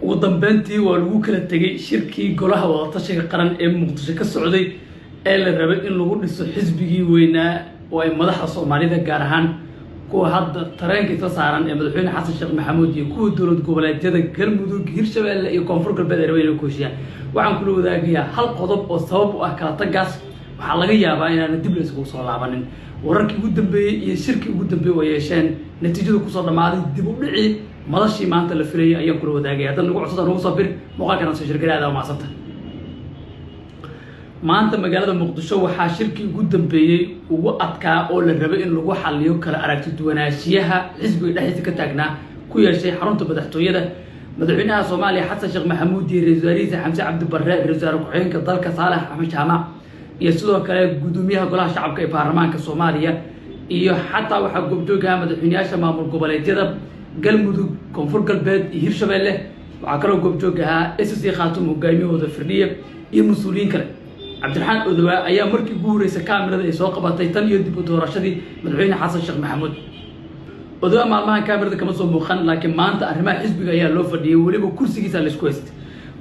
ugu dambeyntii waa lagu kala tagay shirkii golaha wadatashiga qaran ee muqdisho ka socday ee la rabay in lagu dhiso xisbigii weynaa oo ay madaxda Soomaalida gaar ahaan kuwa hadda tareenka ka saaran ee madaxweyne Xasan Sheekh Maxamuud iyo kuwa dowlad goboleedyada Galmudug Hirshabelle iyo Koonfur Galbeed ay rabeen ku heshiiyaan waxaan kula wadaagayaa hal qodob oo sabab u ah kala tagaas waxa laga yaabaa inaan dib la isugu soo laabanin wararkii ugu dambeeyay iyo shirkii ugu dambeeyay oo yeesheen natiijada ku soo dhamaaday dib u dhici madashii maanta la filayay ayaan kula wadaagaya hadan nagu cusub nagu soo bir muuqaalkan soo shirkadaada oo maasanta maanta magaalada Muqdisho waxa shirkii ugu dambeeyay ugu adkaa oo la rabay in lagu xalliyo kala aragti duwanaanshiyaha xisbiga dhexdiisa ka taagnaa ku yeeshay xarunta madaxtooyada madaxweynaha Soomaaliya Xasan Sheekh Maxamuud iyo ra'iisul wasaare Xamse Cabdi Barre ra'iisul wasaare ku-xigeenka dalka Saalax Axmed Jaamac iyo sidoo kale gudoomiyaha golaha shacabka ee baarlamaanka Soomaaliya iyo xataa waxa goobjooga madaxweynayaasha maamul goboleedyada Galmudug Koonfur Galbeed iyo Hirshabelle waxa kale oo goobjooga SSC Khaatun hogaamiyahooda firdhiye iyo mas'uuliyiin kale Cabdiraxmaan Odawa ayaa markii ugu horeysay kaamirada ay soo qabatay tan iyo dib u doorashadii madaxweyne Xasan Sheekh Maxamuud Odawa maalmahan kaamirada kama soo muuqan laakiin maanta arrimaha xisbiga ayaa loo fadhiyay waliba kursigiisa la isku haystay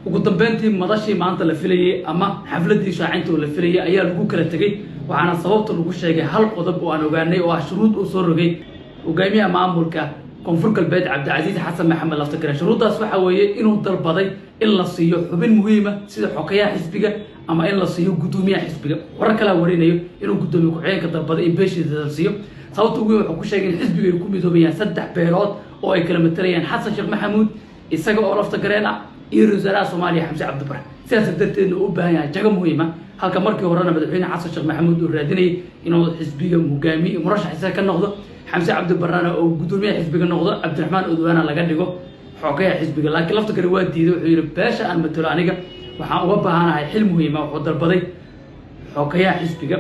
ugu dambeyntii madashii maanta la filayay ama xafladii shaacinta oo la filayay ayaa lagu kala tagay waxaana sababta lagu sheegay hal qodob oo aan ogaanay oo ah shuruud uu soo rogay hogaamiyaha maamulka Koonfur Galbeed Cabdicasiis Xasan Maxamed Laftagar shuruudaas waxa weeye inuu dalbaday in la siiyo xubin muhiim ah sida xogayaha xisbiga ama in la siiyo gudoomiyaha xisbiga warar kala warinayo inuu gudoomiye ku-xigeenka dalbaday in beeshiisa la siiyo sababta ugu weyn wuxuu ku sheegay in xisbiga ay ku midoobayaan saddex beelood oo ay kala matalayaan Xasan Sheekh Maxamuud isaga oo Laftagareen ah iyo ra'iisul wasaaraha Soomaaliya Xamse Cabdi Barre sidaas darteedna u baahan yahay jago muhiim ah halka markii horena madaxweyne Xasan Sheekh Maxamuud uu raadinayay inuu xisbiga hogaamiye murashaxiisa ka noqdo Xamse Cabdi Barre oo gudoomiyaha xisbiga noqdo Cabdiraxmaan Odawana laga dhigo xogayaha xisbiga laakiin Laftagar waa diiday wuxuu yiri beesha aan matalo aniga waxaan uga baahanahay xil muhiim ah oo dalbaday xogayaha xisbiga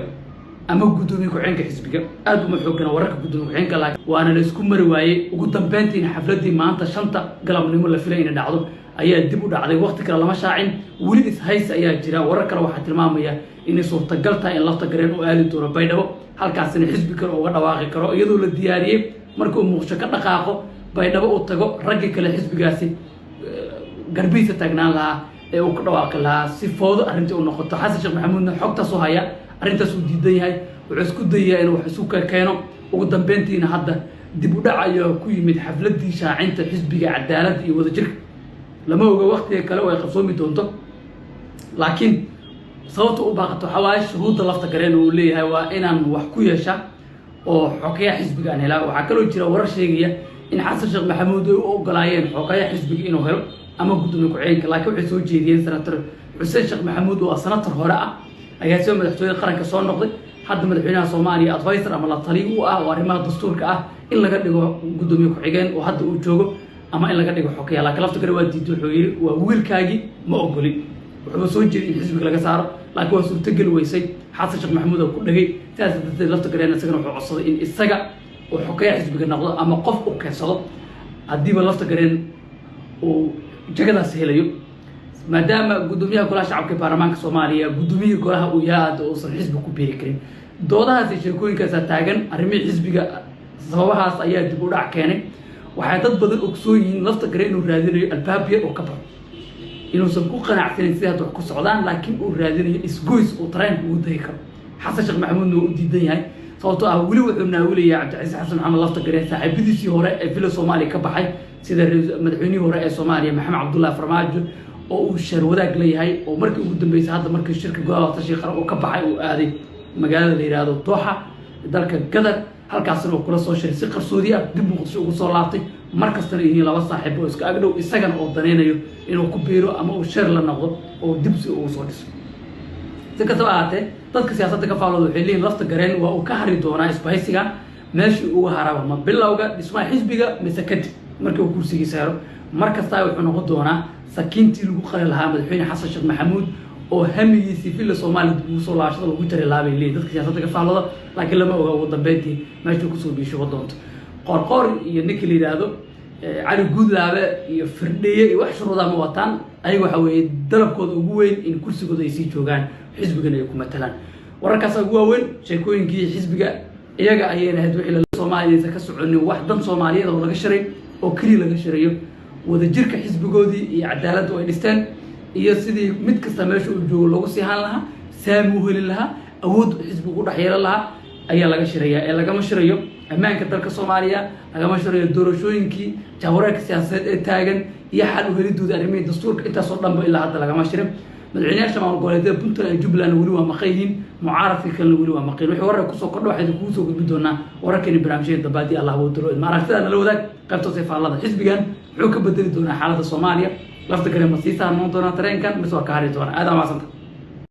ama gudoomiye ku-xigeenka xisbiga aad uma xoogana wararka gudoomiye ku-xigeenka laakiin waana la isku mari waayay ugu dambeyntiina xafladii maanta 5 galabnimo la filay in dhacdo ayaa dib u dhacday waqti kale lama shaacin wali is hays ayaa jira warar kale waxa tilmaamaya in suurtagal tahay in Laftagareen uu aadi doono Baydhabo halkaasina xisbi kale uga dhawaaqi karo iyadoo la diyaariyay markuu Muqdisho ka dhaqaaqo Baydhabo uu tago ragga kale xisbigaasi garbiisa taagnaan lahaa ee uu ka dhawaaqi lahaa si foodo arrintii uu noqoto Xasan Sheekh Maxamuudna xogtaas oo haya arrintaas uu diidan yahay wuxuu isku dayaa inuu wax isu keeno ugu dambeyntiina hadda dib u dhac ayaa ku yimid xafladii shaacinta xisbiga cadaalad iyo wadajirka lama oga waqtiga kale oo ay qabsoomi doonto laakiin sababta u baaqato xawaash shuruudda Laftagareen uu leeyahay waa inaan wax ku yeesha oo xogayaha xisbiga aan helaa waxa kale oo jira warar sheegaya in Xasan Sheekh Maxamuud ay u ogolaayeen xogayaha xisbiga inuu helo ama gudoomiye ku-xigeenka laakiin waxay soo jeediyeen senator Xuseen Sheekh Maxamuud oo senator hore ah ayaa soo madaxtooyada qaranka soo noqday hadda madaxweynaha Soomaaliya advisor ama la taliye u ah oo arrimaha dastuurka ah in laga dhigo gudoomiye ku-xigeen oo hadda uu joogo ama in laga dhigo xogayaha laakiin Laftagar waa diiday wuxuu yiri waa wiilkaagi ma ogoli wuxuu soo jeediyay in xisbiga laga saaro laakiin waa suurtagal weysay Xasan Sheekh Maxamuud oo ku dhagay sidaas darteed Laftagareen isagana wuxuu codsaday in isaga oo xogayaha xisbiga noqdo ama qof u keensado hadiiba Laftagareen oo jagadaas helayo maadaama gudoomiyaha golaha shacabka ee baarlamaanka Soomaaliya gudoomiyaha golaha uu yahay oo san xisbiga ku beeri karin doodahaas iyo sheekooyinkaas taagan arrimaha xisbiga sababahaas ayaa dib u dhac keenay waxay dad badan ogsooyin Laftagareen inuu raadinayo albaabya oo ka baxo inuusan ku qanacsanin sida wax ku socdaan laakiin uu raadinayo isgoys oo tareenka uu dagi karo Xasan Sheekh Maxamuud uu diidan yahay sababtoo ah wali wuxuu naawilaya Cabdicasiis Xasan Maxamed Laftagareen saaxiibadiisii hore ee filo Soomaaliya ka baxay sida madaxweynihii hore ee Soomaaliya Maxamed Cabdullaahi Farmaajo oo uu shir wadaag leeyahay oo markii ugu dambeysay hadda markii shirka golaha wadatashiga qaran oo ka baxay uu aaday magaalada la yiraahdo Dooxa dalka Qatar halkaasna uu kula soo shiray si qarsoodi ah dib Muqdisho ugu soo laabtay markastana inay laba saaxiib oo iska agdhow isagana oo daneynayo inuu ku biiro ama uu shir la noqdo oo dib uu soo dhiso si kastaba ahaatee dadka siyaasadda ka faalooda waxay leeyihiin Laftagareen waa uu ka hari doonaa isbahaysiga meeshii uu haraba ma bilowga dhismaha xisbiga mise kadib markii uu kursigiisa helo markasta wuxuu noqon doonaa sakiintii lagu qali lahaa madaxweyne Xasan Sheekh Maxamuud oo hamigiisii filo Soomaaliya uu soo laashada lagu jaray laabay leeyahay dadka siyaasadda ka faalooda laakiin lama oga ugu dambeyntii meeshii ku soo biisho doonto qorqor iyo ninka la yiraahdo cali Guudlaabe iyo firdhiye iyo wax shuruuda ma wataan ayaga waxa weeye dalabkooda ugu weyn in kursigooda ay sii joogaan xisbigana ay ku matalaan wararkaas ugu weyn sheekooyinkii xisbiga iyaga ayayna had wixii la Soomaaliyeed ka soconin wax dan Soomaaliyeed oo laga shiray oo kaliya laga shirayo wadajirka xisbigoodii iyo cadaaladda ay dhisteen iyo sidii mid kasta meesha uu joogo lagu sii haan lahaa saami u heli lahaa awood xisbigu u dhex yeelan lahaa ayaa laga shirayaa ee lagama shirayo ammaanka dalka Soomaaliya lagama shirayo doorashooyinkii jahwareerka siyaasadeed ee taagan iyo xal u helidooda arrimihii dastuurka intaas oo dhanba ilaa hadda lagama shirin madaxweynaha maamul goboleedyada Puntland iyo Jubbaland weli waa maqayhiin mucaaradka kale weli waa maqayl wixii warar ku soo kordho waxay ku soo gudbi doonaa wararkani barnaamijyada dabaadi Allah uu diro maaragtida nala wadaag qaybta sifaalada xisbigan wuxuu ka bedeli doonaa xaaladda Soomaaliya lafta kale ma sii saarnoon doonaa tareenkan mise waa ka hari doonaa aad ama